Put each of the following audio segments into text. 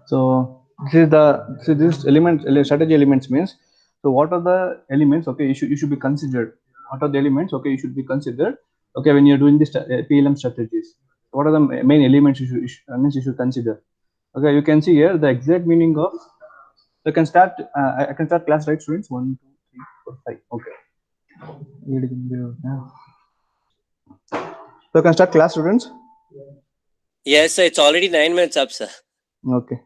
So this element strategy elements means, so what are the elements, okay, you should be considered. What are the elements, okay, you should be considered, okay, when you're doing this PLM strategies. What are the main elements you should consider? Okay, you can see here the exact meaning of. So I can start. I can start class, right, students? 1, 2, 3, 4, 5. Okay. So I can start class, students. Yes, sir. It's already 9 minutes up, sir. Okay.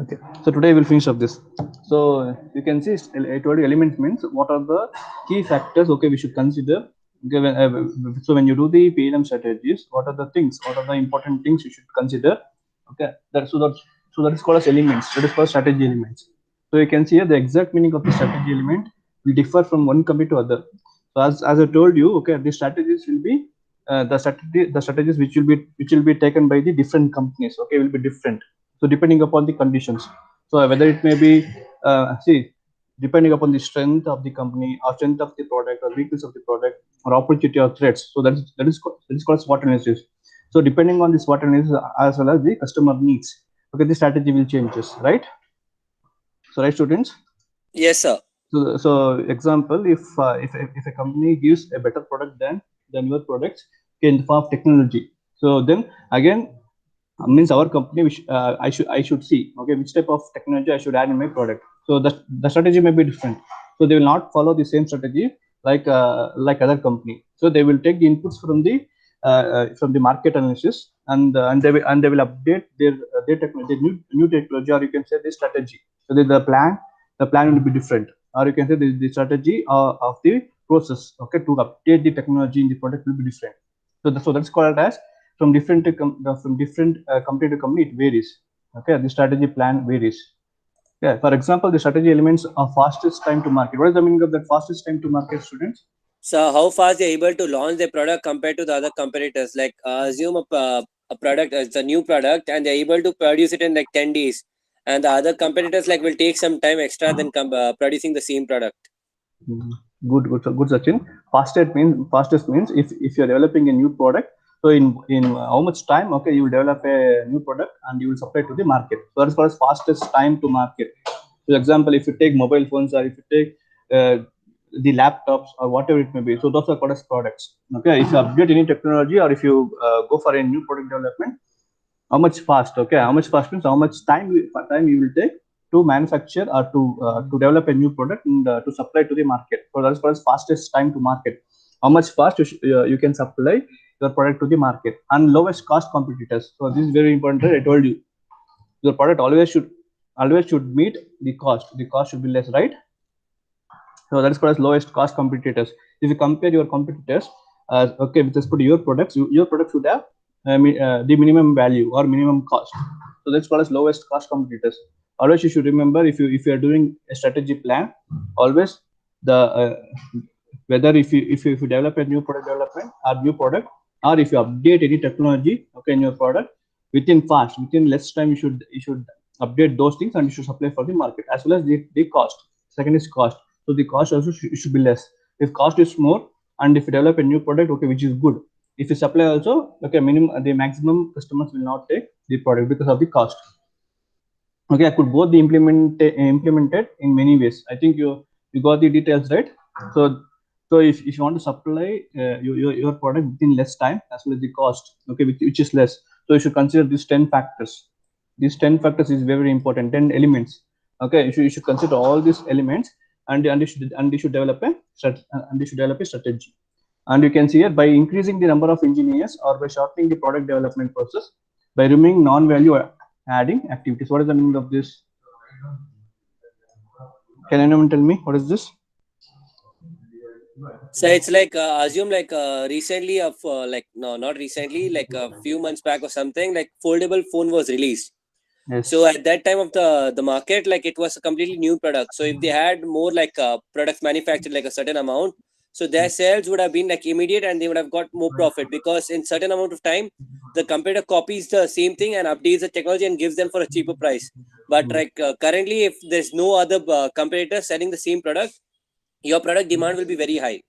Okay. So today we'll finish up this. So you can see I told you elements means what are the key factors, okay, we should consider. Okay, so when you do the PLM strategies, what are the things? What are the important things you should consider? Okay. That is called as elements. That is called strategy elements. So you can see here the exact meaning of the strategy element will differ from one company to other. So as I told you, okay, the strategies will be the strategies which will be taken by the different companies. Okay, will be different. So depending upon the conditions. So whether it may be depending upon the strength of the company or strength of the product or weakness of the product or opportunity or threats. So that is called SWOT analysis. So depending on the SWOT analysis as well as the customer needs, okay, the strategy will changes, right? So right, students. Yes, sir. So example, if a company gives a better product than your products in the form of technology, so then again means our company which I should see, okay, which type of technology I should add in my product. So the strategy may be different. So they will not follow the same strategy like other company. So they will take the inputs from the market analysis, and they will update their technology, new technology, or you can say the strategy. So the plan will be different, or you can say the strategy of the process, okay, to update the technology in the product will be different. So that's called as from different company to company it varies. Okay, the strategy plan varies. Yeah, for example, the strategy elements are fastest time to market. What is the meaning of that fastest time to market, students? So how fast they're able to launch their product compared to the other competitors? Like assume a product, it's a new product, and they're able to produce it in like 10 days, and the other competitors like will take some time extra than producing the same product. Mm, good, Sachin. Fastest means if you're developing a new product, so in how much time, okay, you will develop a new product and you will supply to the market. So that's called as fastest time to market. For example, if you take mobile phones or if you take the laptops or whatever it may be, so those are called as products. Okay, if you upgrade any technology or if you go for a new product development, how much fast, okay, how much fast means how much time you will take to manufacture or to develop a new product and to supply to the market. So that's called as fastest time to market. How much fast you can supply your product to the market. And lowest cost competitors, so this is very important, right? I told you your product always should meet the cost should be less, right? So that is called as lowest cost competitors. If you compare your competitors, okay, with respect to your products, your product should have the minimum value or minimum cost. So that's called as lowest cost competitors. Always you should remember, if you are doing a strategy plan, always the whether if you develop a new product development or new product, or if you update any technology, okay, in your product, within less time you should update those things and you should supply for the market, as well as the cost. Second is cost. So the cost also should be less. If cost is more, and if you develop a new product, okay, which is good, if you supply also, okay, minimum the maximum customers will not take the product because of the cost. Okay, I could both be implemented in many ways. I think you got the details, right? So if you want to supply your product within less time as well as the cost, okay, which is less, so you should consider these 10 factors. These 10 factors is very important, 10 elements. Okay, you should consider all these elements, and you should develop a strategy. And you can see here, by increasing the number of engineers or by shortening the product development process, by removing non-value adding activities. What is the meaning of this? Can anyone tell me what is this? So it's like assume like recently of like no, not recently, like a few months back or something, like foldable phone was released. So Yes. at that time of the market, like it was a completely new product. So if they had more like products manufactured like a certain amount, so their sales would have been like immediate and they would have got more profit, because in certain amount of time the competitor copies the same thing and updates the technology and gives them for a cheaper price. But like currently, if there's no other competitor selling the same product, your product demand will be very high.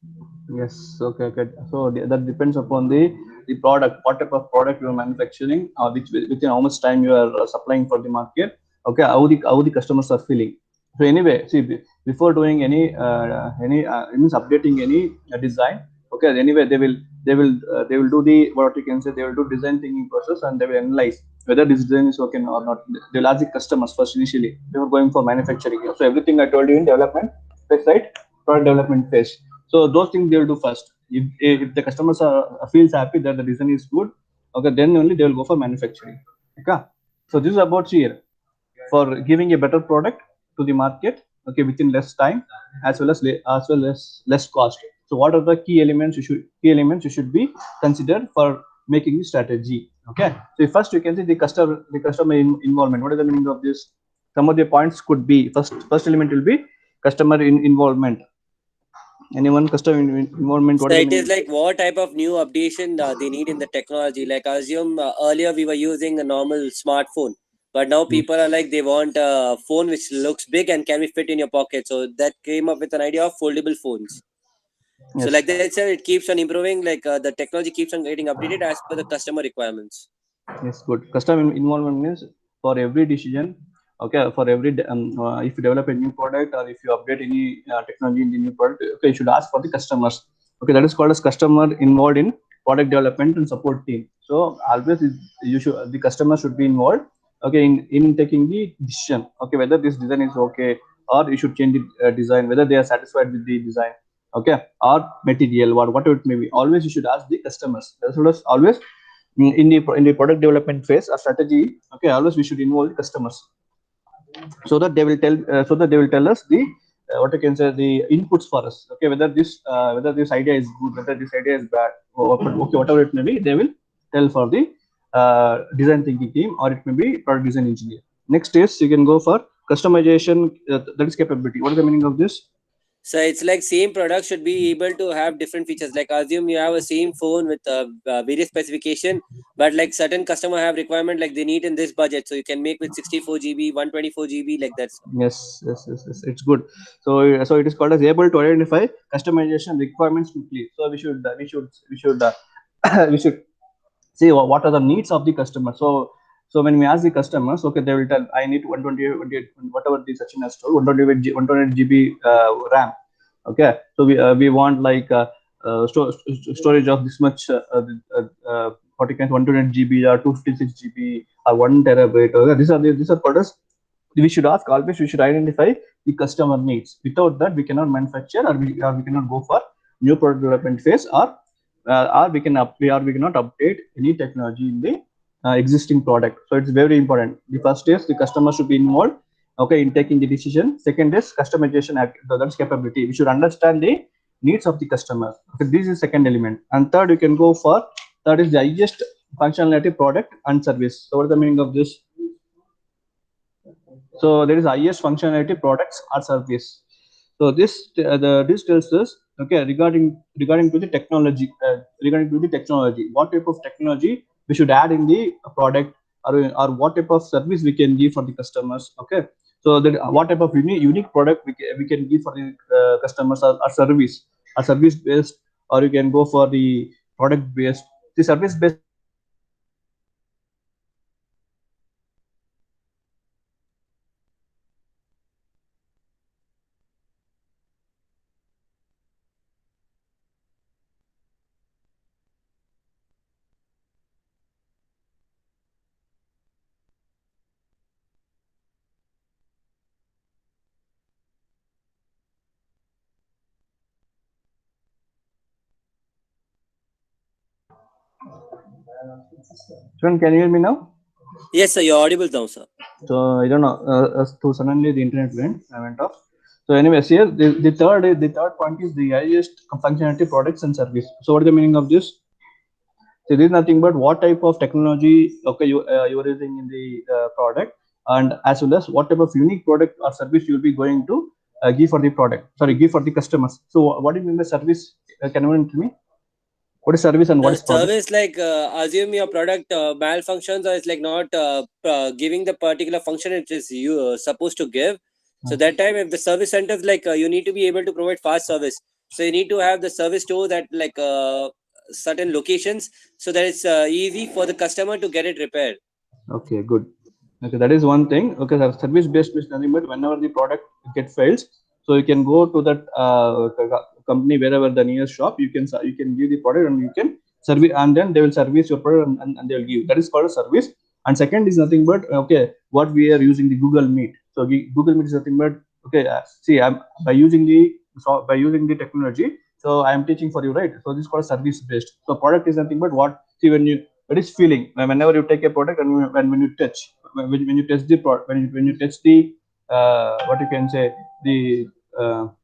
Yes. Okay. Okay. So that depends upon the product, what type of product you are manufacturing, which within how much time you are supplying for the market. Okay. How the customers are feeling. So anyway, see, before doing any means updating any design. Okay. Anyway, they will do the, what you can say, they will do design thinking process, and they will analyze whether this design is okay or not. They will ask the customers first initially before going for manufacturing. So everything I told you in development phase, right? Product development phase. So those things they will do first. If the customers are feels happy that the design is good, okay, then only they will go for manufacturing. Okay. So this is about here for giving a better product to the market, okay, within less time, as well as less cost. So what are the key elements you should be considered for making the strategy? Okay. So first you can see the customer involvement. What is the meaning of this? Some of the points could be, first element will be customer involvement. Anyone? Customer involvement, what So is the it is meaning? like what type of new updation they need in the technology. Like assume earlier we were using a normal smartphone, but now Hmm. people are like they want a phone which looks big and can be fit in your pocket. So that came up with an idea of foldable phones. So Yes. like that said, it keeps on improving. Like the technology keeps on getting updated as per the customer requirements. Yes, good. Customer involvement means for every decision, okay, for every if you develop a new product or if you update any technology in the new product, okay, you should ask for the customers. Okay, that is called as customer involved in product development and support team. So always the customer should be involved, okay, in taking the decision, okay, whether this design is okay or you should change the design, whether they are satisfied with the design, okay, or material, whatever it may be. Always you should ask the customers. That's what is always in the product development phase or strategy. Okay, always we should involve the customers, so that they will tell us the what you can say, the inputs for us. Okay, whether this idea is good, whether this idea is bad, okay, whatever it may be, they will tell for the design thinking team, or it may be product design engineer. Next is you can go for customization. That is capability. What is the meaning of this? So it's like same product should be able to have different features. Like assume you have a same phone with various specification, but like certain customer have requirement like they need in this budget, so you can make with 64 GB, 124 GB like that. Yes, it's good. So it is called as able to identify customization requirements quickly. So we should see what are the needs of the customer. So when we ask the customers, okay, they will tell, I need 128, whatever the Sachin has told, 128 GB RAM. Okay, so we want like storage of this much, what you can, 128 GB or 256 GB or 1 TB. Okay, these are called as, we should ask, always we should identify the customer needs. Without that we cannot manufacture, or we cannot go for new product development phase, or we cannot update any technology in the existing product. So it's very important. The first is the customer should be involved, okay, in taking the decision. Second is customization, that's capability. We should understand the needs of the customer. Okay, this is second element. And third, you can go for, third is the highest functionality product and service. So what is the meaning of this? So there is highest functionality products or service. So this tells us, okay, regarding to the technology, what type of technology we should add in the product, or what type of service we can give for the customers. Okay, so that what type of unique product we can give for the customers, or service based, or you can go for the product based. The service based means what you can say, Shravan, can you hear me now? Yes, sir, you're audible now, sir. So I don't know. So suddenly the internet went off. So anyways, here the third point is the highest functionality products and service. So what is the meaning of this? So this is nothing but what type of technology, okay, you are using in the product, and as well as what type of unique product or service you will be going to give for the product. Sorry, give for the customers. So what do you mean by service? Can you tell me what is service and what is product? Service like assume your product malfunctions or it's like not giving the particular function it is you supposed to give. So that time if the service centers like you need to be able to provide fast service. So you need to have the service stores at like certain locations so that it's easy for the customer to get it repaired. Okay, good. Okay, that is one thing. Okay, the service based is nothing but whenever the product get fails, so you can go to that company wherever the nearest shop. You can give the product and you can service, and then they will service your product and they will give. That is called a service. And second is nothing but okay, what we are using the Google Meet. So Google Meet is nothing but okay. See, I'm by using the technology. So I am teaching for you, right? So this is called service based. So product is nothing but what, see, when you, it is feeling whenever you take a product and when you touch, when you touch the product, when you touch the what you can say, the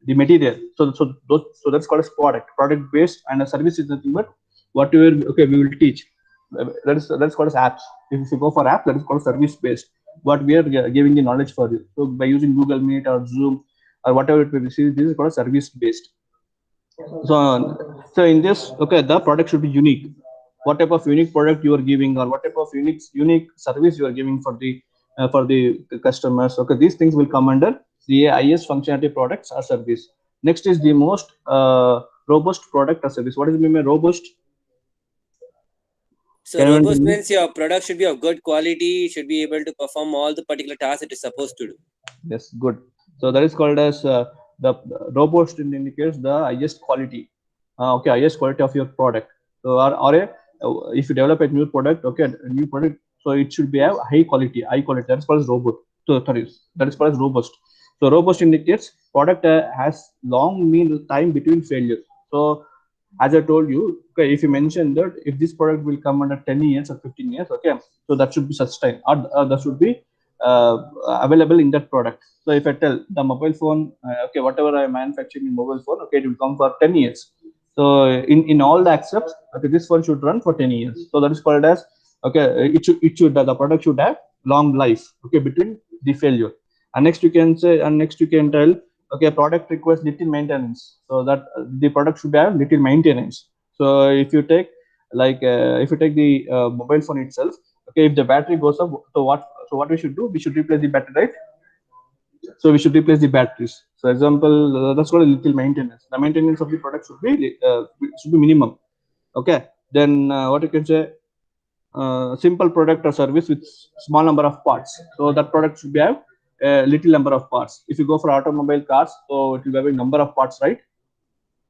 material. So that's called as product based, and a service is nothing but whatever, okay, we will teach. That's called as apps. If you go for app, that is called service based. What we are giving the knowledge for you. So by using Google Meet or Zoom or whatever it may be, this is called service based. So in this, okay, the product should be unique. What type of unique product you are giving, or what type of unique service you are giving for the customers. Okay, these things will come under the IS functionality products or service. Next is the most robust product or service. What is mean by robust? So robust means your product should be of good quality, should be able to perform all the particular tasks it is supposed to do. Yes, good. So that is called as the robust indicates the highest quality. Okay, highest quality of your product. So if you develop a new product, okay, a new product, so it should be have high quality. That is called as robust. So sorry, that is called as robust. So robust indicates product has long mean time between failure. So as I told you, okay, if you mention that if this product will come under 10 years or 15 years, okay, so that should be sustained, or that should be available in that product. So if I tell the mobile phone, okay, whatever I manufacturing in mobile phone, okay, it will come for 10 years. So in all the accepts, okay, this one should run for 10 years. So that is called as, okay, it should the product should have long life, okay, between the failure. And next you can say, and next you can tell, okay, product requires little maintenance, so that the product should have little maintenance. So if you take if you take the mobile phone itself, okay, if the battery goes up, so what we should do, we should replace the battery, right? So we should replace the batteries. So example, that's called a little maintenance. The maintenance of the product should be minimum. Okay, then what you can say, simple product or service with small number of parts. So that product should have a little number of parts. If you go for automobile cars, so it will have a number of parts, right?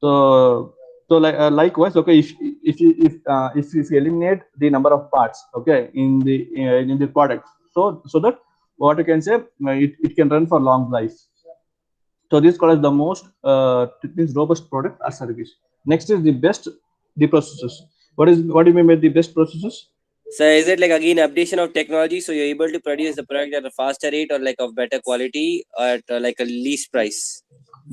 So likewise, okay, if you eliminate the number of parts, okay, in the product, so that what you can say, it can run for long life. So this called as the most this robust product or service. Next is the processes. What do you mean by the best processes? So is it like again updation of technology, so you're able to produce the product at a faster rate or like of better quality or at like a least price?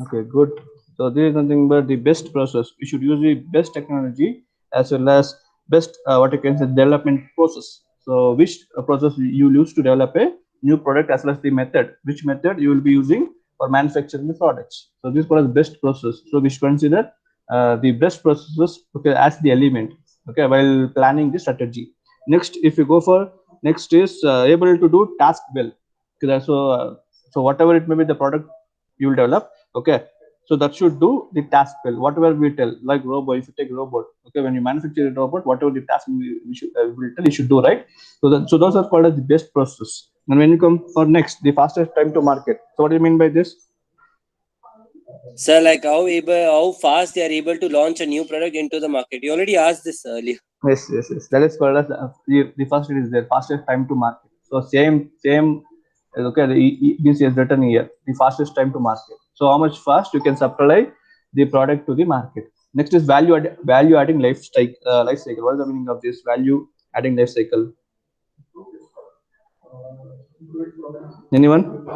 Okay, good. So this is nothing but the best process. You should use the best technology as well as best what you can say development process. So which process you use to develop a new product, as well as the method, which method you will be using for manufacturing the products. So this was best process. So we should consider the best processes, okay, as the element, okay, while planning the strategy. Next, if you go for next is able to do task well. Okay, so whatever it may be the product you will develop, okay, so that should do the task well. Whatever we tell, like robot, if you take robot, okay, when you manufacture a robot, whatever the task we should will tell, you should do, right? So those are called as the best process. And when you come for next, the fastest time to market. So what do you mean by this? So like how fast they are able to launch a new product into the market. You already asked this earlier. Yes. That is called as the first is the fastest time to market. So same. Okay, this is written here. The fastest time to market. So how much fast you can supply the product to the market. Next is value adding life cycle. What is the meaning of this value adding life cycle? Anyone?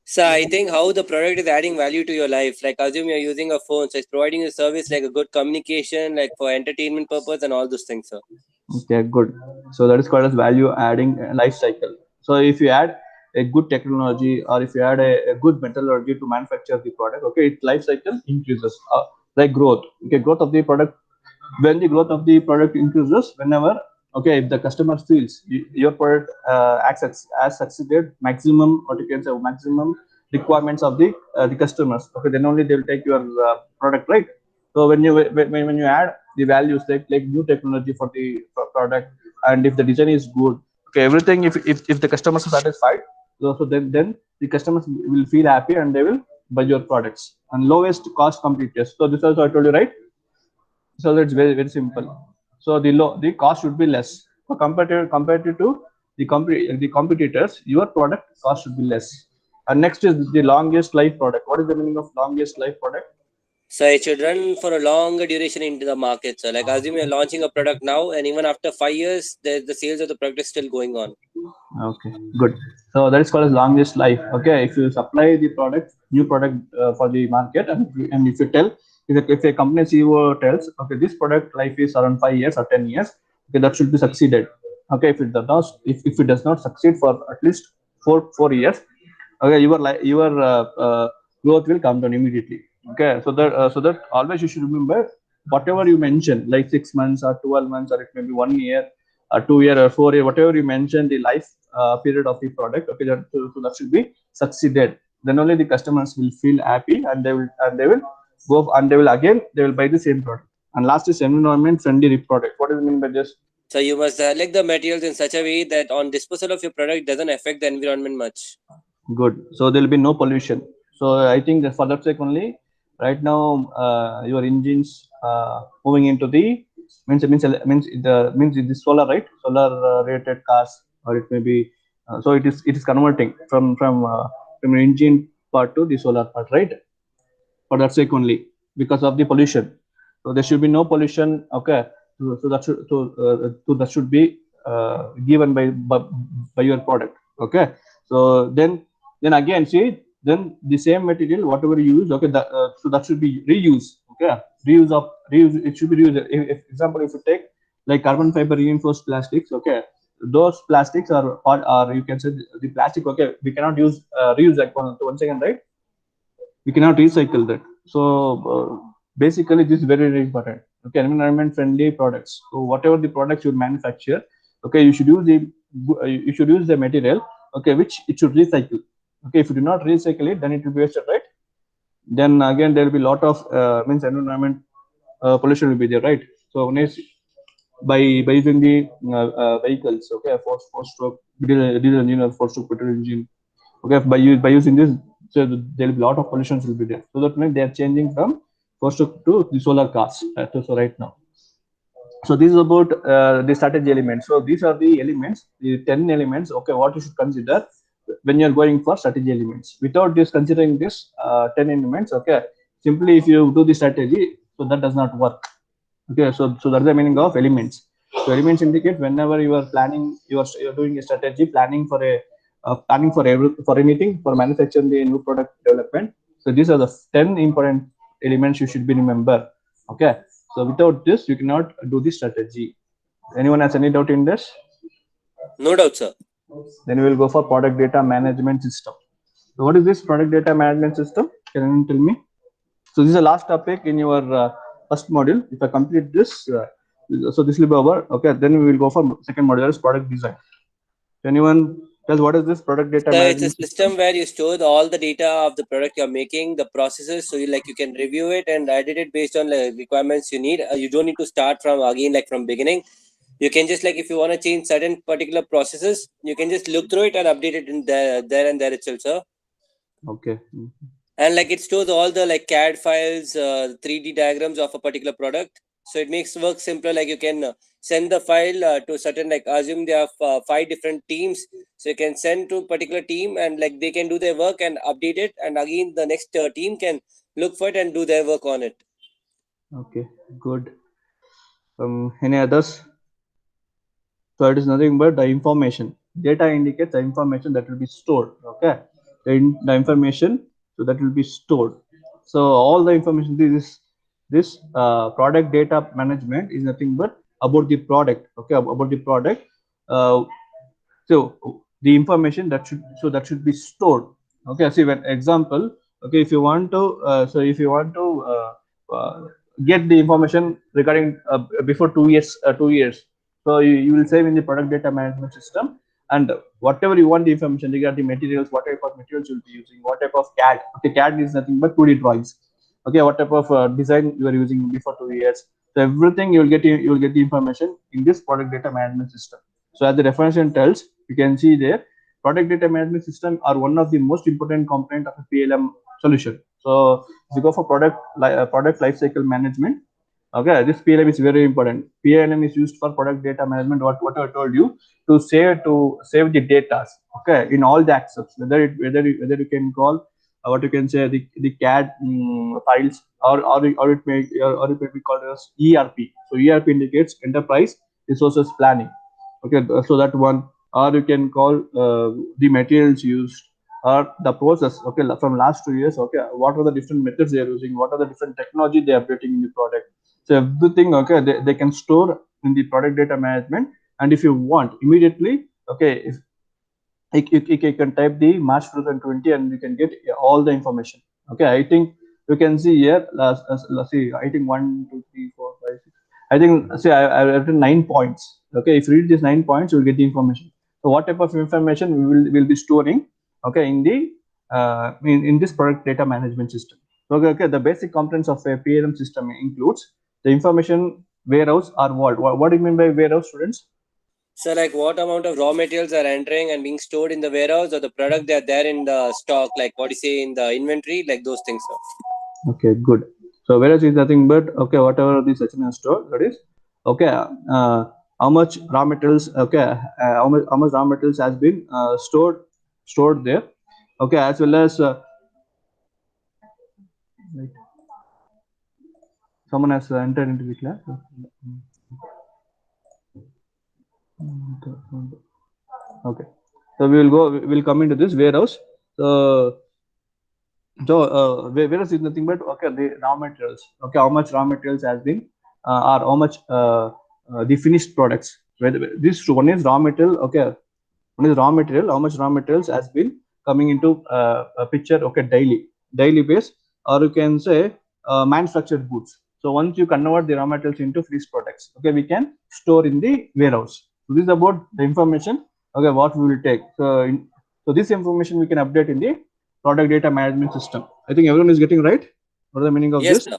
So I think how the product is adding value to your life. Like assume you're using a phone, so it's providing a service like a good communication, like for entertainment purpose and all those things. So Okay, good. So that is called as value adding life cycle. So if you add a good technology, or if you add a good methodology to manufacture the product, okay, its life cycle increases. Like growth. Okay, growth of the product. When the growth of the product increases, whenever, okay, if the customer feels your product has succeeded maximum, or you can say maximum requirements of the customers. Okay, then only they will take your product, right? So when you add the values like new technology for the product, and if the design is good, okay, everything, if the customers are satisfied, so then the customers will feel happy and they will buy your products. And lowest cost competitors. So this also I told you, right? So that's very simple. So the cost should be less. So compared to the competitors, your product cost should be less. And next is the longest life product. What is the meaning of longest life product? So it should run for a longer duration into the market. So like assume you're launching a product now, and even after 5 years, the sales of the product is still going on. Okay, good. So that is called as longest life. Okay, if you supply the product, new product for the market, and if you tell, if a company CEO tells, okay, this product life is around 5 years or 10 years, okay, that should be succeeded. Okay, if it does not succeed for at least four years, okay, your growth will come down immediately. Okay, so that always you should remember whatever you mention, like 6 months or 12 months, or it may be 1 year, 2 year or 4 year, whatever you mention the life period of the product. Okay, so that should be succeeded. Then only the customers will feel happy, and they will go, and they will buy the same product. And last is environment friendly product. What does it mean by this? So you must select the materials in such a way that on disposal of your product doesn't affect the environment much. Good. So there will be no pollution. So I think that for that sake only, right now your engines moving into the means the solar, right? Solar rated cars, or it may be so it is converting from an engine part to the solar part, right? For that sake only, because of the pollution. So there should be no pollution. Okay, so that should be given by your product. Okay, so then again, see, then the same material whatever you use, okay, so that should be reuse. Okay, reuse, it should be reused. If example, if you take like carbon fiber reinforced plastics, okay, those plastics are you can say the plastic, okay, we cannot use reuse that one second, right? We cannot recycle that. So basically this is very important. Okay, environment friendly products. So whatever the products you manufacture, okay, you should use the material, okay, which it should recycle. Okay, if you do not recycle it, then it will be wasted, right? Then again there will be a lot of means environment pollution will be there, right? So when it's by using the vehicles, okay, four stroke diesel engine or four stroke petrol engine, okay, by using this, so there will be a lot of pollutions will be there. So that means they are changing from four stroke to the solar cars. So right now, so this is about the strategy elements. So these are the elements, the 10 elements, okay, what you should consider when you're going for strategy elements. Without this considering this 10 elements, okay, simply if you do the strategy, so that does not work. Okay, so that's the meaning of elements. So elements indicate whenever you are planning, you're doing a strategy, planning for anything, for manufacturing the new product development. So these are the 10 important elements you should be remember. Okay, so without this, you cannot do the strategy. Anyone has any doubt in this? No doubt, sir. Then we will go for product data management system. So what is this product data management system? Can anyone tell me? So this is the last topic in your first module. If I complete this, so this will be over. Okay, then we will go for second module, that is product design. Anyone tells what is this product data So it's a management system where you store all the data of the product you're making, the processes, so you can review it and edit it based on the requirements you need. You don't need to start from again from beginning. You can just if you want to change certain particular processes, you can just look through it and update it in there and there itself, sir. Okay. And it stores all the CAD files, 3D diagrams of a particular product. So it makes work simpler. You can send the file to certain, assume they have 5 different teams. So you can send to a particular team and they can do their work and update it. And again, the next team can look for it and do their work on it. Okay, good. Any others? So it is nothing but the information. Data indicates the information that will be stored. Okay, the information, so that will be stored. So all the information, this product data management is nothing but about the product. Okay, about the product. So the information that should be stored. Okay, see, when example, okay, if you want to get the information regarding before 2 years, so you will save in the product data management system and whatever you want the information regarding materials, what type of materials you'll be using, what type of CAD. Okay, CAD is nothing but 2D drawings. Okay, what type of design you are using before 2 years. So everything you will get the information in this product data management system. So as the definition tells, you can see there, product data management system are one of the most important component of a PLM solution. So if you go for product lifecycle management, okay, this PLM is very important. PLM is used for product data management. What I told you, to save the data. Okay, in all the aspects, whether you can call what you can say the CAD files, or it may be called as ERP. So ERP indicates enterprise resources planning. Okay, so that one, or you can call the materials used or the process. Okay, from last 2 years. Okay, what are the different methods they are using? What are the different technology they are updating in the product? So everything, okay, they can store in the product data management. And if you want immediately, okay, if you can type the March 2020 and you can get all the information. Okay, I think you can see here. Let's see. I think 1, 2, 3, 4, 5, 6. I think, see, I've written 9 points. Okay, if you read these 9 points, you'll get the information. So what type of information we will be storing? Okay, in the in this product data management system. Okay, the basic components of a PLM system includes the information warehouse or vault. What do you mean by warehouse, students? So like what amount of raw materials are entering and being stored in the warehouse, or the product that are there in the stock, like what you say in the inventory, like those things, sir. Okay, good. So whereas is nothing but, okay, whatever the section has stored, that is okay. How much raw materials? Okay, how much raw materials has been stored there? Okay, as well as wait, someone has entered into the class. Okay, so we'll come into this warehouse. Whereas is nothing but, okay, the raw materials. Okay, how much raw materials has been or how much the finished products. This one is raw material. Okay, one is raw material. How much raw materials has been coming into a picture? Okay, daily base, or you can say manufactured goods. So once you convert the raw materials into finished products, okay, we can store in the warehouse. So this is about the information. Okay, what we will take. So this information we can update in the product data management system. I think everyone is getting right. What is the meaning of Yes, this? sir.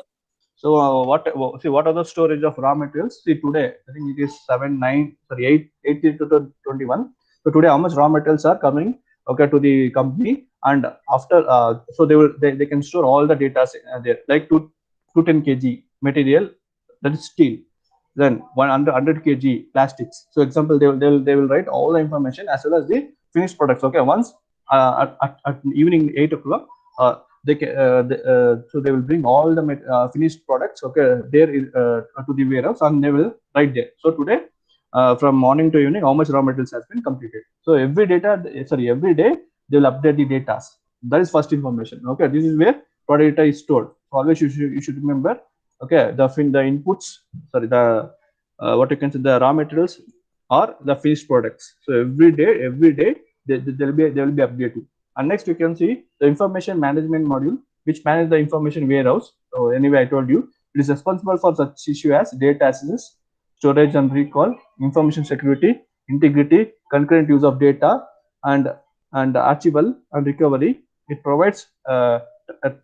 So what are the storage of raw materials? See, today I think it is 8 to 21. So today, how much raw materials are coming, okay, to the company, and after so they can store all the data there, like 210 kg material, that is steel, then 100 kg plastics. So example, they will write all the information as well as the finished products. Okay, once at evening 8 o'clock, so they will bring all the finished products, okay, there to the warehouse, and they will write there. So today, from morning to evening, how much raw materials has been completed. So every day they will update the data. That is first information. Okay, this is where product data is stored. So always you should remember. Okay, the inputs, the what you can say, the raw materials or the finished products. So every day they will be updated. And next you can see the information management module, which manages the information warehouse. So anyway, I told you it is responsible for such issue as data access, storage and recall, information security, integrity, concurrent use of data, and archival and recovery. It provides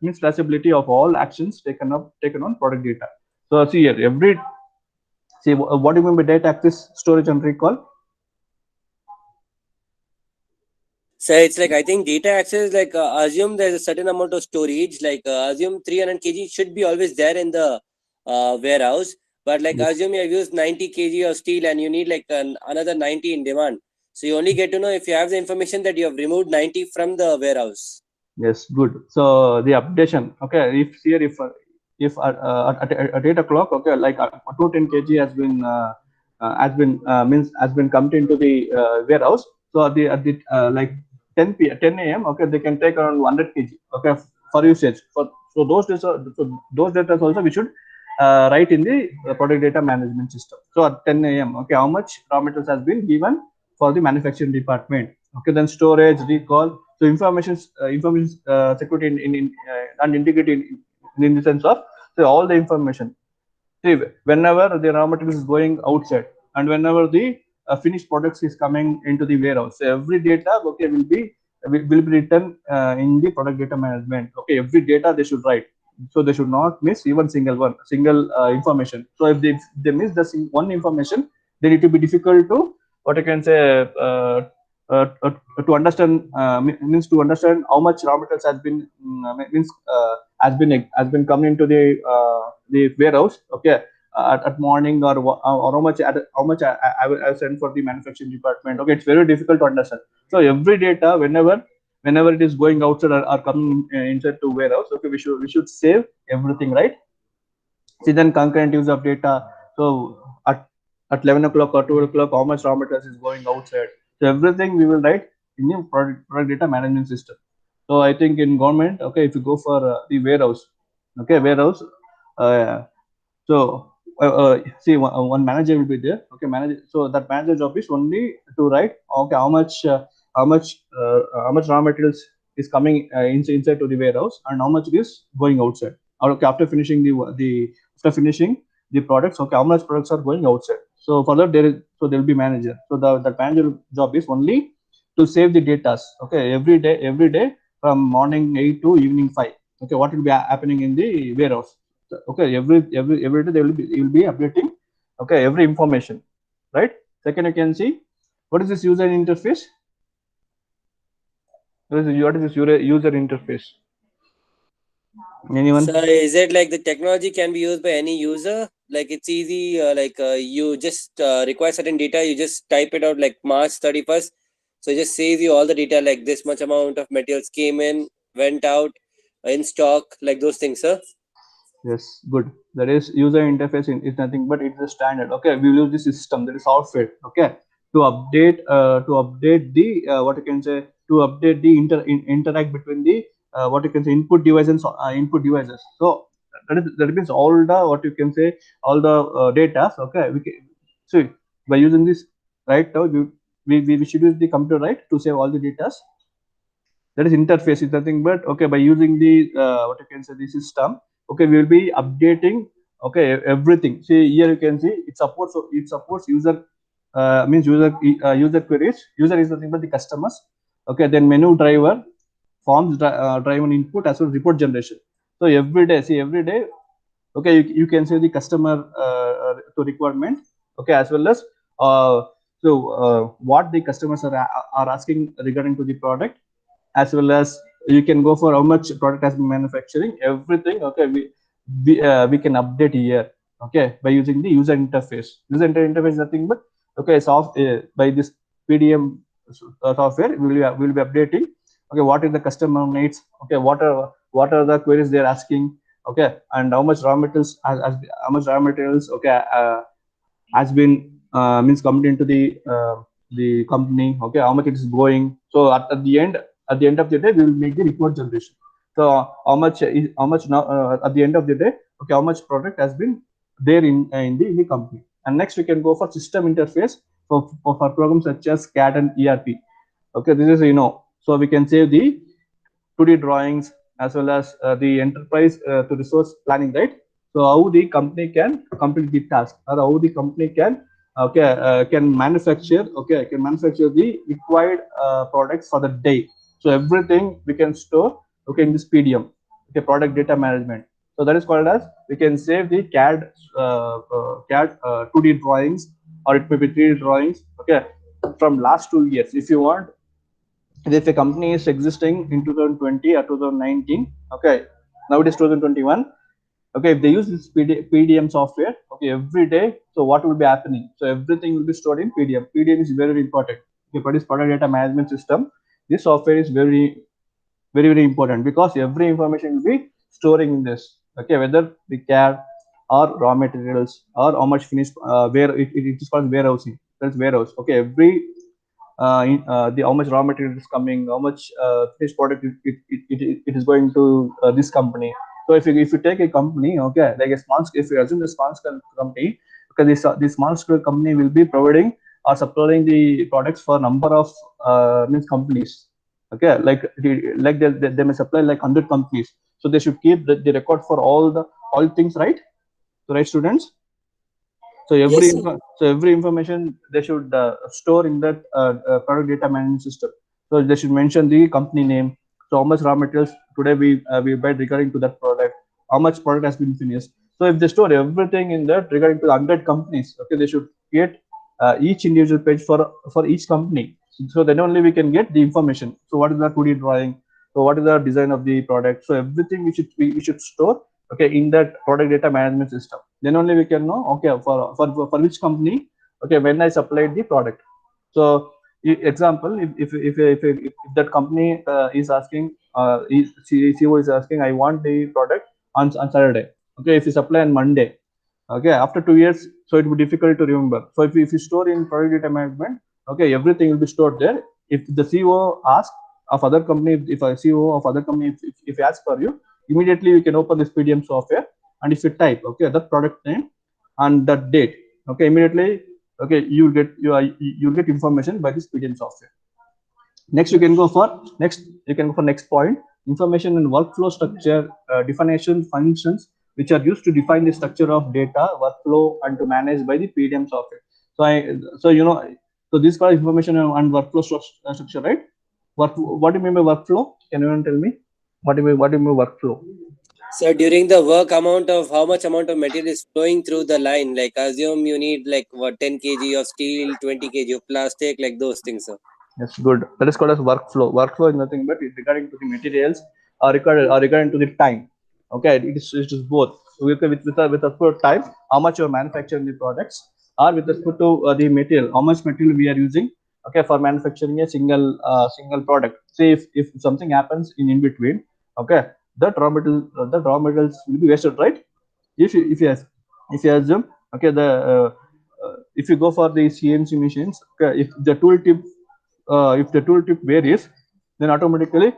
means traceability of all actions taken on product data. So see here, what do you mean by data access, storage and recall? So it's like I think data access, like assume there's a certain amount of storage, like assume 300 kg should be always there in the warehouse, but like Yes. assume you have used 90 kg of steel and you need like another 90 in demand. So you only get to know if you have the information that you have removed 90 from the warehouse. Yes, good. So the updation, okay, if at 8 o'clock, okay, like 210 kg has been come into the warehouse. So at the like 10 a.m., okay, they can take around 100 kg, okay, for usage. So those data also we should write in the product data management system. So at 10 a.m., okay, how much raw materials has been given for the manufacturing department? Okay, then storage, recall. So information security and integrity in the sense of, so all the information. See, whenever the raw material is going outside, and whenever the finished products is coming into the warehouse. So every data, okay, will be written in the product data management. Okay, every data they should write. So they should not miss even single information. So if they miss one information, then it will be difficult to, what I can say, to understand, means to understand how much raw materials has been, means has been coming into the warehouse. Okay, at morning, or how much I send for the manufacturing department. Okay, it's very difficult to understand. So every data, whenever it is going outside, or coming inside to warehouse, okay, we should save everything, right? See, then concurrent use of data. So at 11 o'clock or 12 o'clock, how much raw materials is going outside. So everything we will write in the product data management system. So I think in government, okay, if you go for the warehouse, okay, warehouse, uh, so see, one manager will be there. Okay, manager. So that manager job is only to write, okay, how much raw materials is coming inside to the warehouse, and how much it is going outside. Or, okay, after finishing the products, okay, how much products are going outside. So for that, there will be manager. So the manager job is only to save the data. Okay, every day from morning 8 to evening 5. Okay, what will be happening in the warehouse. Okay, every day you will be updating, okay, every information, right? Second, you can see, what is this user interface. What is this user interface? Anyone? So is it like the technology can be used by any user? Like it's easy, you just require certain data, you just type it out like March 31st. So it just saves you all the data, like this much amount of materials came in, went out, in stock, like those things, sir. Yes, good. That is user interface is nothing but it's a standard. Okay, we use the system, that is software. Okay, to update the, what you can say, to update the interact between the, what you can say, input devices. So that means all the, what you can say, all the data. Okay, we can see by using this, right now we should use the computer, right, to save all the data. That is interface is nothing but, okay, by using the, what you can say, the system. Okay, we will be updating, okay, everything. See here, you can see it supports user, means user queries. User is nothing but the customers. Okay, then menu driver, forms driven input, as well as report generation. So every day, okay, you can say the customer to requirement. Okay, as well as, uh, what the customers are asking regarding to the product, as well as you can go for how much product has been manufacturing, everything. Okay, we can update here, okay, by using the user interface. Interface is nothing but, okay, by this PDM software, we will be updating, okay, what is the customer needs. Okay, what are the queries they're asking. Okay, and how much raw materials how much raw materials, okay, has been, means coming into the company. Okay, how much it is going. So at the end of the day, we will make the report generation. So how much now, at the end of the day, okay, how much product has been there in the company. And next, we can go for system interface for programs such as CAD and ERP. Okay, this is, so we can save the 2D drawings, as well as the enterprise to resource planning, right? So how the company can complete the task, or how the company can manufacture the required products for the day. So everything we can store, okay, in this PDM, okay, product data management. So that is called as, we can save the CAD 2D drawings, or it may be 3D drawings, okay, from last 2 years. If you want, if a company is existing in 2020 or 2019, okay, now it is 2021. Okay, if they use this PDM software, okay, every day, so what will be happening? So everything will be stored in PDM. PDM is very important. Okay, for this product data management system, this software is very, very, very important, because every information will be storing in this. Okay, whether the CAD or raw materials, or how much finished, where it is called warehousing. That's warehouse. Okay, every the how much raw material is coming, how much finished product it is going to this company. So if you take a company, okay, like a small scale, if you assume a small scale company, because this small scale company will be providing or supplying the products for number of means companies. Okay, like they may supply like 100 companies, so they should keep the record for all things, right? So, right, students. So Yes, sir. every information they should store in that product data management system. So they should mention the company name. So how much raw materials today we buy regarding to that product, how much product has been finished. So if they store everything in that regarding to 100 companies, okay, they should create each individual page for each company. So then only we can get the information. So what is the 2D drawing? So what is the design of the product? So everything we should store, okay, in that product data management system. Then only we can know, okay, for which company, okay, when I supplied the product. So example, if that company is asking, CEO is asking, I want the product on Saturday. Okay, if you supply on Monday, okay, after 2 years, so it will be difficult to remember. So if you store in product data management, okay, everything will be stored there. If the CEO asks of other company, if a CEO of other company, if he asks for you, immediately you can open this PDM software, and if you type, okay, the product name and the date, okay, immediately, okay, you'll get information by this PDM software. Next you can go for next point, information and workflow structure, definition functions which are used to define the structure of data workflow and to manage by the PDM software. So this called information and workflow structure, right? What do you mean by workflow? Can you tell me what do you mean by workflow? So during the work amount of how much amount of material is flowing through the line, like assume you need like what 10 kg of steel, 20 kg of plastic, like those things, sir. Yes, good. That is called as workflow. Workflow is nothing but it's regarding to the materials or regarding to the time. Okay, it is both. With respect to time, how much you're manufacturing the products, or with respect to the material, how much material we are using. Okay, for manufacturing a single product. Say if something happens in between, okay, that raw materials will be wasted, right? If you assume, okay, the if you go for the CNC machines, okay, if the tooltip varies, then automatically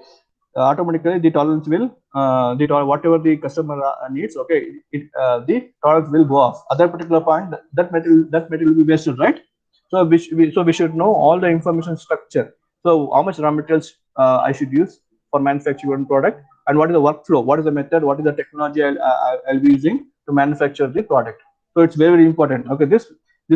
the tolerance will whatever the customer needs, okay, the tolerance will go off at that particular point. That material will be wasted, right? So we should know all the information structure. So how much raw materials I should use for manufacturing one product, and what is the workflow, what is the method, what is the technology I'll be using to manufacture the product. So it's very, very important. Okay, this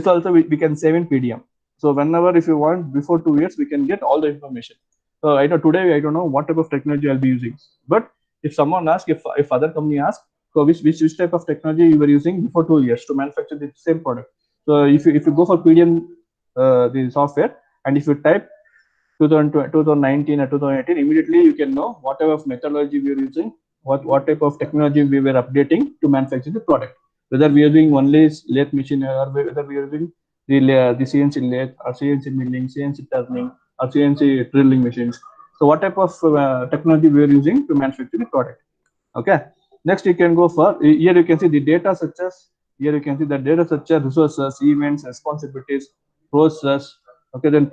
also we can save in PDM. So whenever, if you want, before 2 years, we can get all the information. So I know today I don't know what type of technology I'll be using, but if someone asks, if other company asks, so which type of technology you were using before 2 years to manufacture the same product. So if you go for PDM, the software, and if you type 2019 or 2018, immediately you can know whatever of methodology we are using, what type of technology we were updating to manufacture the product. Whether we are doing only lathe machine, or whether we are doing the CNC lathe or CNC milling, CNC turning, or CNC drilling machines. So what type of technology we are using to manufacture the product. Okay. Next you can go for, here you can see the data such as, here you can see the data such as resources, events, responsibilities, process. Okay, then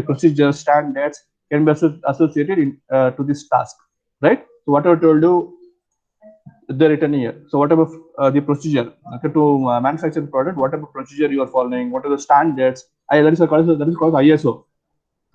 procedures, standards can be associated to this task, right? So whatever told you, the written here. So whatever the procedure, okay, to manufacture the product, whatever procedure you are following, what are the standards, that is called ISO.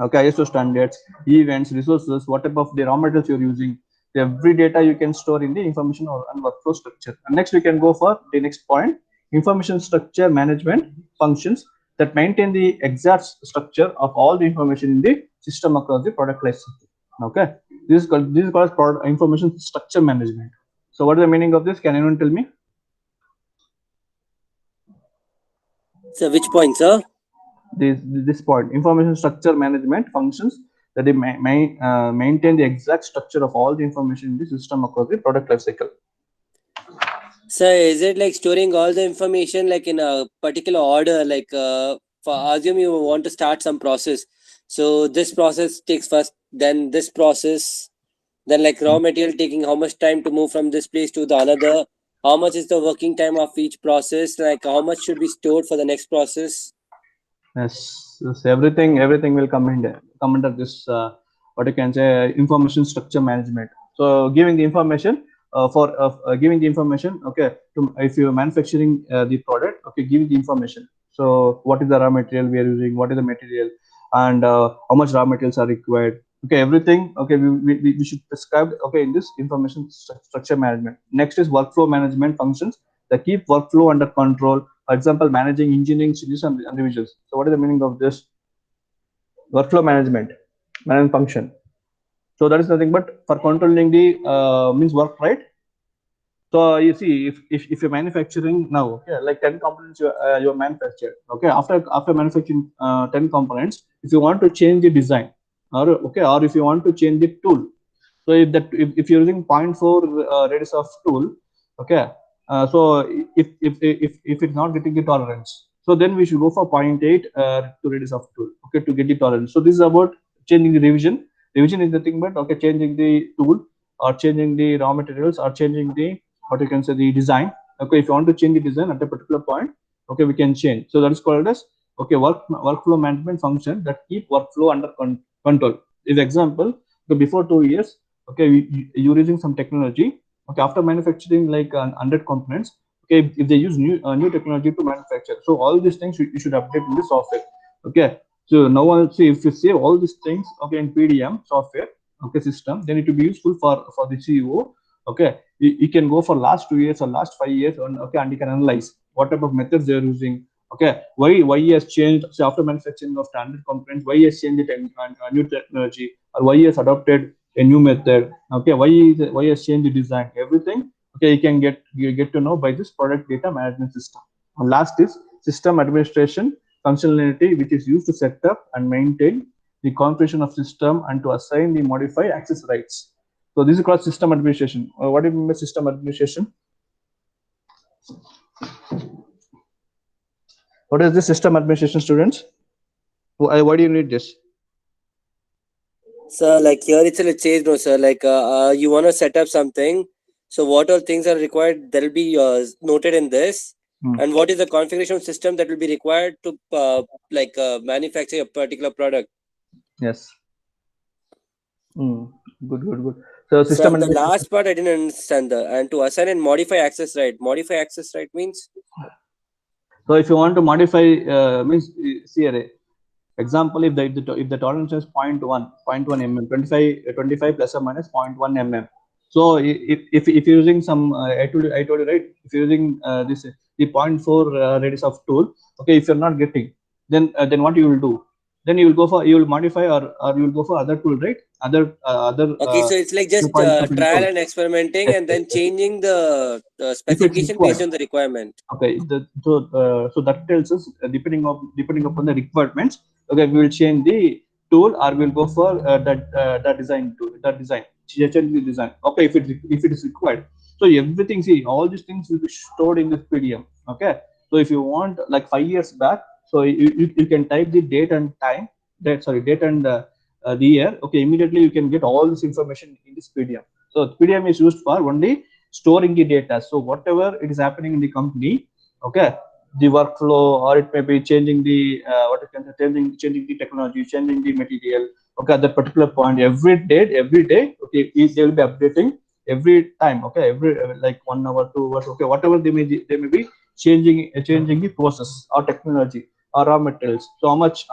Okay, ISO standards, events, resources, what type of the raw materials you're using. Every data you can store in the information and workflow structure. And next we can go for the next point, information structure management functions that maintain the exact structure of all the information in the system across the product lifecycle. Okay, this is called product information structure management. So what is the meaning of this? Can anyone tell me? So which point, sir? This point, information structure management functions that they maintain the exact structure of all the information in the system across the product lifecycle. So is it like storing all the information like in a particular order, like for assume you want to start some process, so this process takes first, then this process, then like raw material taking how much time to move from this place to the another, how much is the working time of each process, like how much should be stored for the next process. Yes, everything will come under this what you can say, information structure management. So giving the information giving the information, okay, to if you're manufacturing the product, okay, giving the information. So what is the raw material we are using, what is the material, and how much raw materials are required. Okay, everything, okay, we should prescribe, okay, in this information structure management. Next is workflow management functions that keep workflow under control For example, managing engineering changes and revisions. So what is the meaning of this? Workflow management function. So that is nothing but for controlling the means work, right? So you see, if you're manufacturing now, okay, like 10 components you're manufactured, okay, after manufacturing 10 components, if you want to change the design, or okay, or if you want to change the tool, so if you're using 0.4 radius of tool, okay, so if it's not getting the tolerance, so then we should go for 0.8 to radius of tool, okay, to get the tolerance. So this is about changing the revision. Revision is nothing but okay, changing the tool or changing the raw materials or changing the what you can say the design. Okay, if you want to change the design at a particular point, okay, we can change. So that is called as okay workflow management function that keep workflow under control. If example, so before 2 years, okay, you're using some technology. Okay, after manufacturing like 100 components, okay, if they use new technology to manufacture, so all these things you should update in the software. Okay, so now I'll see if you save all these things okay in PDM software, okay, system, then it will be useful for the CEO. Okay, you can go for last 2 years or last 5 years, and okay, and you can analyze what type of methods they are using. Okay, why he has changed. So after manufacturing of standard components, why he has changed a new technology, or why he has adopted a new method. Okay, why he has changed the design, everything. Okay, you get to know by this product data management system. And last is system administration functionality, which is used to set up and maintain the configuration of system and to assign the modify access rights. So this is called system administration. What do you mean by system administration? What is this system administration, students? Why do you need this? So like here it's a change, no sir. Like you want to set up something. So what all things are required that will be noted in this, and what is the configuration system that will be required to manufacture a particular product. Yes. Good. So So system the administration. last part I didn't understand. And to assign and modify access right. Modify access right means. So if you want to modify means see example, if the tolerance is 0.1 mm, 25 plus or minus 0.1 mm. So if you're using some I told you right, if you're using this the 0.4 radius of tool, okay, if you're not getting, then what you will do, then you will modify, or you will go for other tool, right, other Okay, so it's like just trial and experimenting, yes, and then yes. changing the If it's specification based required. on the requirement. Okay, so that tells us depending upon the requirements. Okay, we will change the tool, or we'll go for that design tool, that design, change the design. Okay, if it is required. So everything, see, all these things will be stored in this PDM. Okay, so if you want like 5 years back, so you can type the date and time, date and the year. Okay, immediately you can get all this information in this PDM. So PDM is used for only storing the data. So whatever it is happening in the company, okay, the workflow, or it may be changing the what you can say, changing the technology, changing the material. Okay, at that particular point, every day, okay, they will be updating every time. Okay, every like 1 hour, 2 hours. Okay, whatever they may be changing the process or technology or raw materials. So how much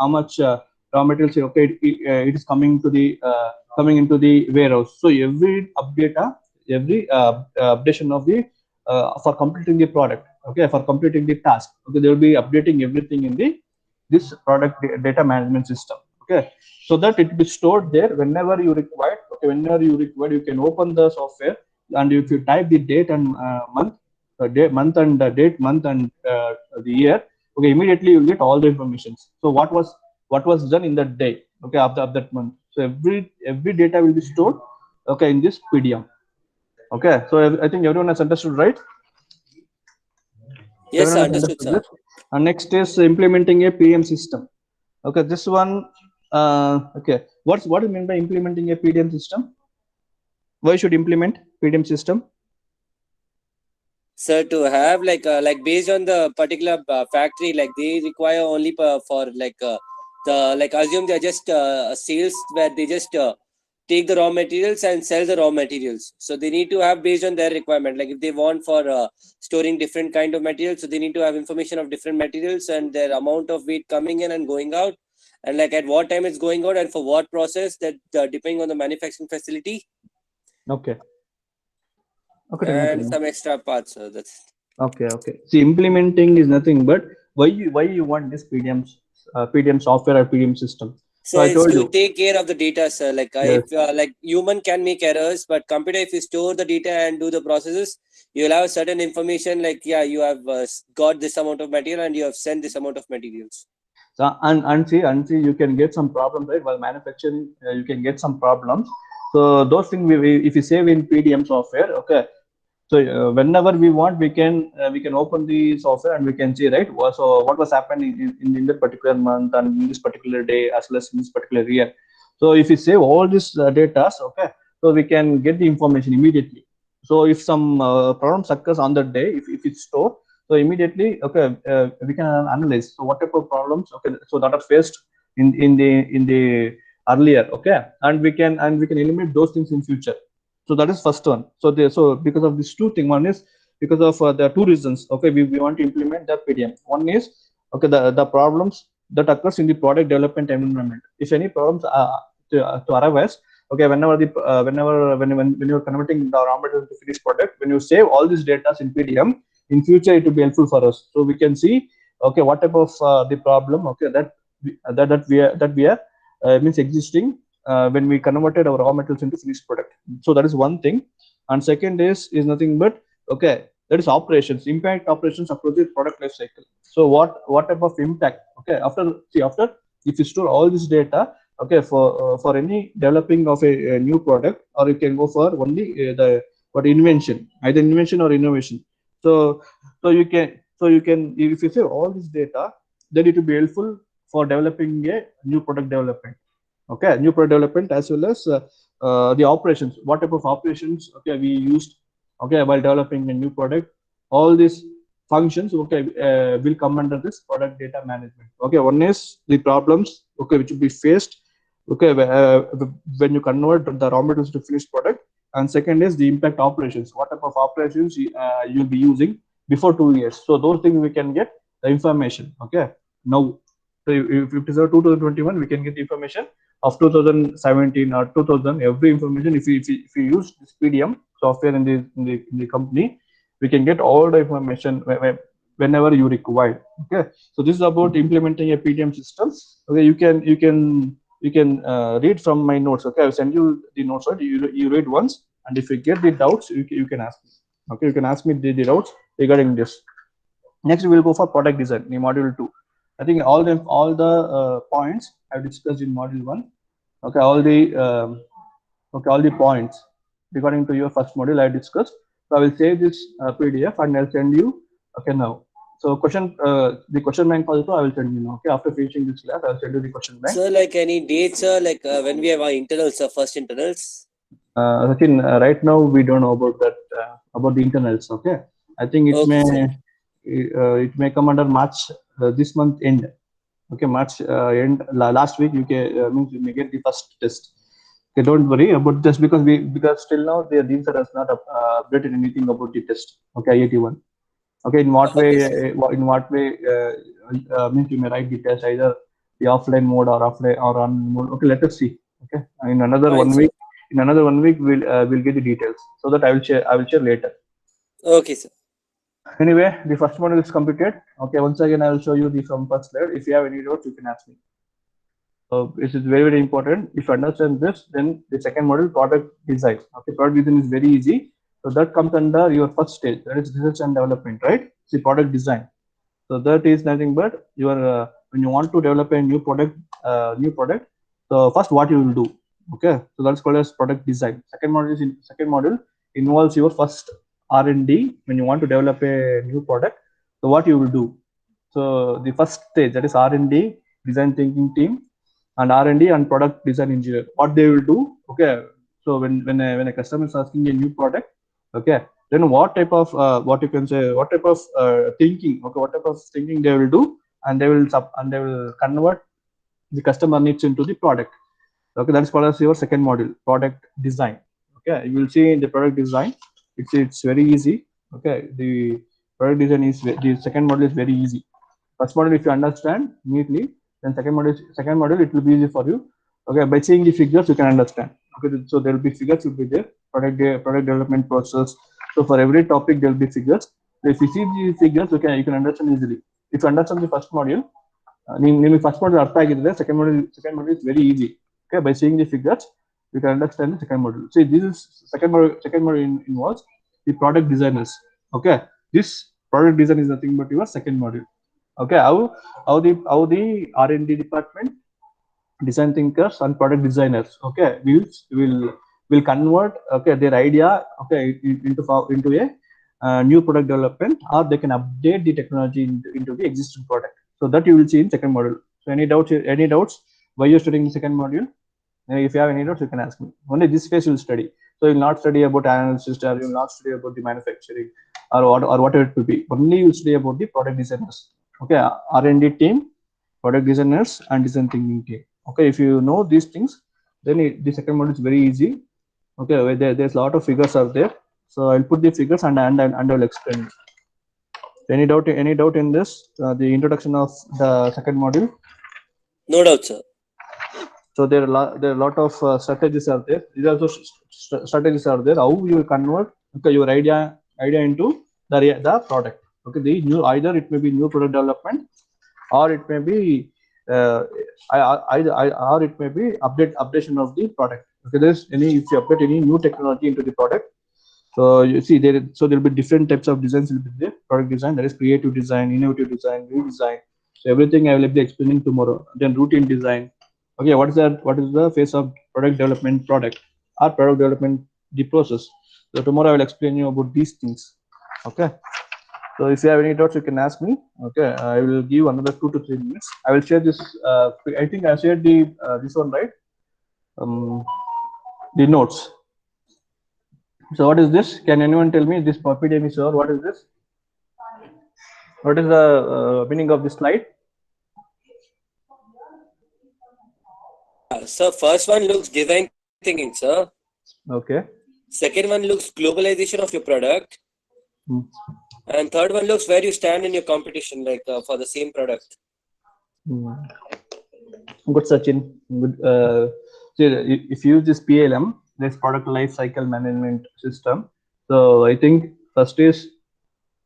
raw materials? Okay, it is coming into the warehouse. So every updation of the for completing the product, okay, for completing the task, okay, they will be updating everything in the this product data management system. Okay, so that it will be stored there whenever you require. Okay, whenever you require, you can open the software, and if you type the date and month and date, month and the year, okay, immediately you get all the information. So what was done in that day, okay, of that month. So every data will be stored, okay, in this PDM. Okay, so I think everyone has understood, right? Yes, sir. Everyone has Understood, understood sir. this. And next is implementing a PM system. Okay, this one. Okay, what is meant by implementing a PDM system? Why should implement PDM system? Sir, to have like based on the particular factory, like they require only for the like assume they're just sales where they just take the raw materials and sell the raw materials. So they need to have based on their requirement. Like if they want for storing different kind of materials, so they need to have information of different materials and their amount of weight coming in and going out, and like at what time it's going out and for what process, that depending on the manufacturing facility Okay. Okay, and Nothing. some extra parts. So that's Okay. See, implementing is nothing but why you want this PDM software or PDM system. So So I it's told to you. take care of the data, sir. Like Yes. if like human can make errors, but computer, if you store the data and do the processes, you'll have certain information. Like yeah, you have got this amount of material and you have sent this amount of materials. So and see you can get some problems, right? While manufacturing, you can get some problems. So those things if you save in PDM software, okay. So whenever we want, we can open the software and we can see, right. So what was happening in that particular month and in this particular day as well as in this particular year. So if you save all this data, okay, so we can get the information immediately. So if some problem occurs on that day, if it's stored, so immediately, okay, we can analyze. So what type of problems, okay, so that are faced in the earlier, okay, and we can eliminate those things in future. So that is first one. So because of these two things, one is because of the two reasons. Okay, we want to implement that PDM. One is, okay, the problems that occurs in the product development environment. If any problems to arise, okay, when you're converting the raw material to finished product, when you save all these data in PDM, in future it will be helpful for us. So we can see, okay, what type of the problem, okay, that we are means existing when we converted our raw materials into finished product. So that is one thing. And second is nothing but, okay, that is operations, impact operations across the product life cycle. So what type of impact, okay, after if you store all this data, okay, for any developing of a new product, or you can go for only the what invention, either invention or innovation. So you can if you save all this data, then it will be helpful for developing a new product development. Okay, new product development as well as the operations, what type of operations, okay, we used, okay, while developing a new product. All these functions, okay, will come under this product data management. Okay, one is the problems, okay, which will be faced, okay, when you convert the raw materials to finished product. And second is the impact operations, what type of operations you'll be using before 2 years. So those things we can get the information, okay, now. So if it is a 2021, we can get information of 2017 or 2000, every information. If you use this PDM software in the company, we can get all the information whenever you require. Okay, so this is about implementing a PDM system. Okay, you can read from my notes. Okay, I'll send you the notes. Right? You read once, and if you get the doubts, you can ask me. Okay, you can ask me the doubts regarding this. Next, we will go for product design in module 2. I think all the points I've discussed in module 1. Okay, all the points regarding to your first module I discussed. So I will save this PDF and I'll send you. Okay, now. So the question bank also I will send you now. Okay, after finishing this class, I'll send you the question bank. So like any dates, sir, like when we have our internals, first internals. Sachin, right now we don't know about that about the internals. Okay, I think Okay, sir. it may come under March, this month end. Okay, March end, last week means you may get the first test. Okay, don't worry about just because still now the DINSA has not updated anything about the test. Okay, IIT 1. Okay, in what way? Okay, sir. Means you may write the test either the offline mode or offline or on mode. Okay, let us see. Okay, in another Fine, one sir. week. In another 1 week, we'll get the details so that I will share. I will share later. Okay, sir. Anyway, the first module is completed. Okay, once again, I will show you the from first slide. If you have any doubts, you can ask me. So this is very, very important. If you understand this, then the second module, product design. Okay, product design is very easy. So that comes under your first stage. That is research and development, right? See, product design. So that is nothing but your when you want to develop a new product. So first, what you will do? Okay, so that's called as product design. Second module involves your first R&D when you want to develop a new product. So what you will do? So the first stage, that is R&D, design thinking team, and R&D and product design engineer. What they will do? Okay, so when a customer is asking a new product, okay, then what type of what type of thinking, okay, what type of thinking they will do, and they will convert the customer needs into the product. Okay, that's called as your second module, product design. Okay, you will see in the product design, it's very easy. Okay, the product design is the second module is very easy. First module, if you understand neatly, then second module it will be easy for you. Okay, by seeing the figures you can understand. Okay, so there will be figures will be there. Product development process. So for every topic there will be figures. If you see the figures, okay, you can understand easily. If you understand the first module, ನಿಮಗೆ first ಮಾಡಲ್ ಅರ್ಥ ಆಗಿದ್ರೆ second model is very easy. Okay, by seeing the figures, you can understand the second module. See, this is second module involves the product designers. Okay, this product design is nothing but your second module. Okay, how the R&D department, design thinkers and product designers, okay, will convert, okay, their idea, okay, into a new product development, or they can update the technology into the existing product. So that you will see in second module. So any doubts why you're studying the second module? If you have any doubts, you can ask me. Only this phase you will study. So you will not study about analysis, or you will not study about the manufacturing, or whatever it will be. Only you will study about the product designers. Okay, R&D team, product designers, and design thinking team. Okay, if you know these things, then the second module is very easy. Okay, there's a lot of figures are there. So I'll put the figures and I'll explain. Any doubt in this? The introduction of the second module? No doubt, sir. So there are a lot of strategies are there. These also strategies are there. How you will convert, okay, your idea into the product. Okay, the new, either it may be new product development, or it may be or it may be updation of the product. Okay, if you update any new technology into the product, so you see there will be different types of designs will be there. Product design, that is creative design, innovative design, redesign. So everything I will be explaining tomorrow. Then routine design. Okay, what is the phase of product development, product development, the process. So tomorrow I will explain you about these things. Okay, so if you have any doubts, you can ask me. Okay, I will give another 2 to 3 minutes. I will share this. I think I shared the this one, right? The notes. So what is this? Can anyone tell me this PDM is sir? What is this? What is the meaning of this slide? Sir, first one looks design thinking, sir. Okay. Second one looks globalization of your product. And third one looks where you stand in your competition, like for the same product. Good, Sachin. Good. See, if you use this PLM, this product life cycle management system. So I think first is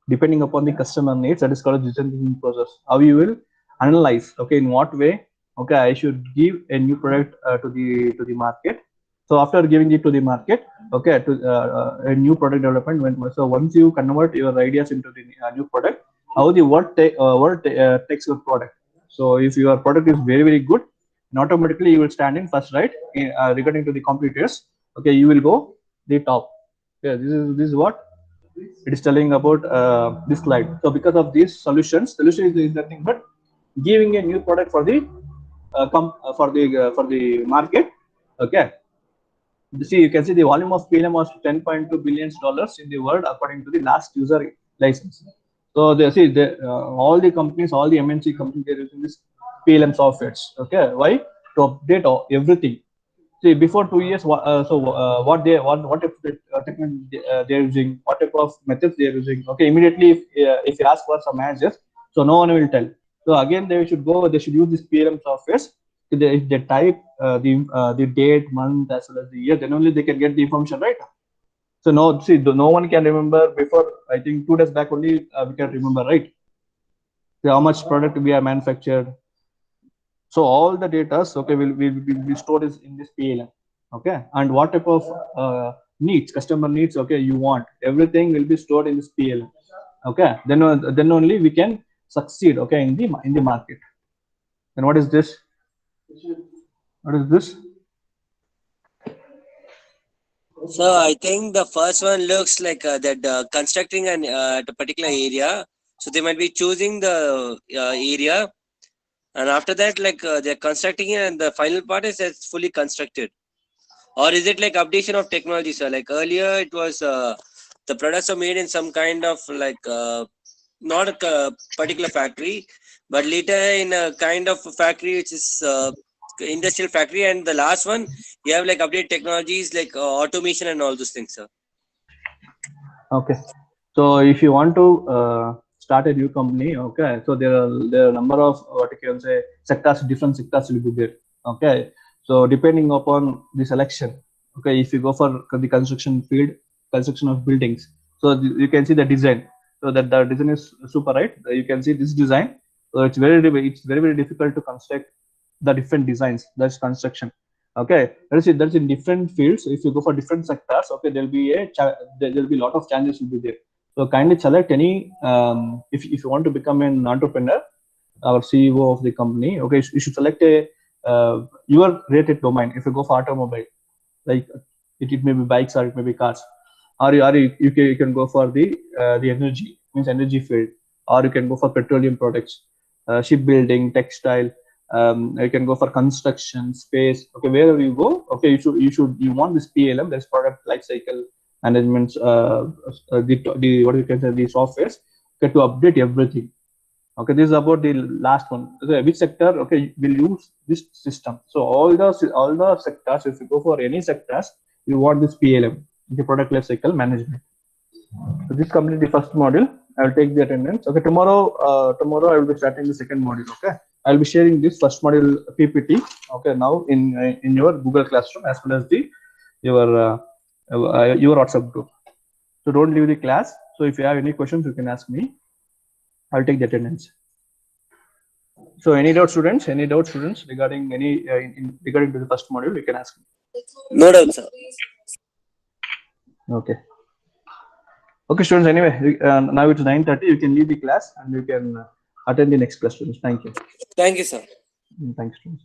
depending upon the customer needs, that is called a design thinking process. How you will analyze, okay, in what way, okay, I should give a new product to the market. So after giving it to the market, okay, to a new product development, so once you convert your ideas into the new product, how the world takes your product. So if your product is very, very good, and automatically you will stand in first, right? Regarding to the competitors, okay, you will go the top. Yeah, this is what it is telling about this slide. So because of these solution is nothing but giving a new product for the for the market. Okay, see, you can see the volume of PLM was $10.2 billion in the world according to the last user license. So they see all the companies, all the MNC companies, they're using this PLM softwares. Okay, why? To update everything. See, before 2 years, what type of technology they're using, what type of methods they're using. Okay, immediately if you ask for some answers, so no one will tell. So again, they should use this PLM softwares. If they type the date, month, as well as the year, then only they can get the information, right? So no one can remember. Before, I think 2 days back only we can remember, right? So how much product we have manufactured. So all the data, okay, will be stored in this PLM. Okay, and what type of needs, customer needs, okay, you want, everything will be stored in this PLM. Okay, then only we can succeed, okay, in the market. And what is this? What is this? So I think the first one looks like that constructing a particular area. So they might be choosing the area, and after that, like they're constructing it, and the final part is it's fully constructed. Or is it like updation of technology, sir? Like earlier, it was the products are made in some kind of like not a particular factory, but later in a kind of factory which is industrial factory, and the last one you have like updated technologies like automation and all those things, sir. Okay, so if you want to start a new company, okay, so there are a number of what you can say sectors, different sectors will be there. Okay, so depending upon the selection, okay, if you go for the construction field, construction of buildings, so you can see the design. So So that the design is super, right? You can see this design. So it's very difficult to construct the different designs. That's construction. Okay, that's in different fields. If you go for different sectors, okay, there'll be a lot of challenges will be there. So kindly select any if you want to become an entrepreneur or CEO of the company. Okay, you should select a your rated domain. If you go for automobile, like it may be bikes or it may be cars, or you can go for the energy, means energy field, or you can go for petroleum products, shipbuilding, textile. You can go for construction, space. Okay, wherever you go, okay, you want this PLM, this product life cycle management, the what you can say, the softwares, okay, to update everything. Okay, this is about the last one. Okay, which sector, okay, will use this system? So all the sectors, if you go for any sectors, you want this PLM, the product life cycle management. So this completes the first module. I will take the attendance. Okay, tomorrow I will be starting the second module. Okay, I will be sharing this first module PPT. Okay, now in your Google Classroom as well as the your WhatsApp group. So don't leave the class. So if you have any questions, you can ask me. I'll take the attendance. So any doubt, students? Any doubt, students, regarding regarding to the first module? You can ask me. No doubt, sir. Okay. Okay, students. Anyway, now it's 9:30. You can leave the class and you can attend the next class, students. Thank you. Thank you, sir. Thanks, students.